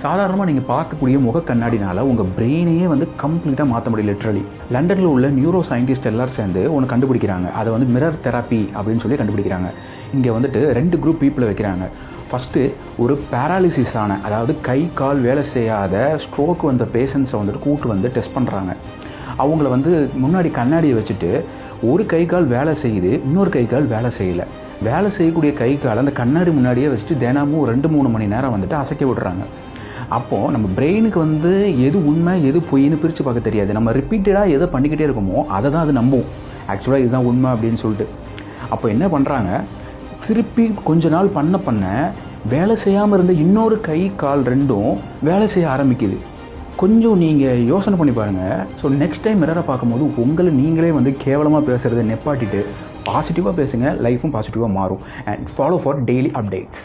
சாதாரணமாக நீங்கள் பார்க்கக்கூடிய முக கண்ணாடினால உங்கள் பிரெயினையே வந்து கம்ப்ளீட்டாக மாற்ற முடியும். லிட்ரலி லண்டனில் உள்ள நியூரோ சயின்டிஸ்ட் எல்லோரும் சேர்ந்து ஒன்று கண்டுபிடிக்கிறாங்க. அதை வந்து மிரர் தெரப்பி அப்படின்னு சொல்லி கண்டுபிடிக்கிறாங்க. இங்கே வந்துட்டு 2 குரூப் பீப்புளை வைக்கிறாங்க. ஃபஸ்ட்டு ஒரு பேராலிசிஸ் ஆன, அதாவது கை கால் வேலை செய்யாத ஸ்ட்ரோக் வந்த பேஷண்ட்ஸை வந்துட்டு கூட்டு வந்து டெஸ்ட் பண்ணுறாங்க. அவங்கள வந்து முன்னாடி கண்ணாடியை வச்சுட்டு ஒரு கை கால் வேலை செய்யுது, இன்னொரு கை கால் வேலை செய்யலை. வேலை செய்யக்கூடிய கை கால் அந்த கண்ணாடி முன்னாடியே வச்சுட்டு தினமும் 2-3 மணி நேரம் வந்துட்டு அசைக்க விடுறாங்க. அப்போது நம்ம பிரெயினுக்கு வந்து எது உண்மை எது பொய்ன்னு பிரித்து பார்க்க தெரியாது. நம்ம ரிப்பீட்டடாக எதை பண்ணிக்கிட்டே இருக்கோமோ அதை தான் அது நம்பும். ஆக்சுவலாக இதுதான் உண்மை அப்படின்னு சொல்லிட்டு. அப்போ என்ன பண்ணுறாங்க, திருப்பி கொஞ்ச நாள் பண்ண வேலை செய்யாமல் இருந்த இன்னொரு கை கால் ரெண்டும் வேலை செய்ய ஆரம்பிக்குது. கொஞ்சம் நீங்கள் யோசனை பண்ணி பாருங்கள். ஸோ நெக்ஸ்ட் டைம் மிரரை பார்க்கும்போது உங்களை நீங்களே வந்து கேவலமாக பேசுகிறத நெப்பாட்டிட்டு பாசிட்டிவாக பேசுங்க. லைஃப்பும் பாசிட்டிவாக மாறும். And follow for daily updates.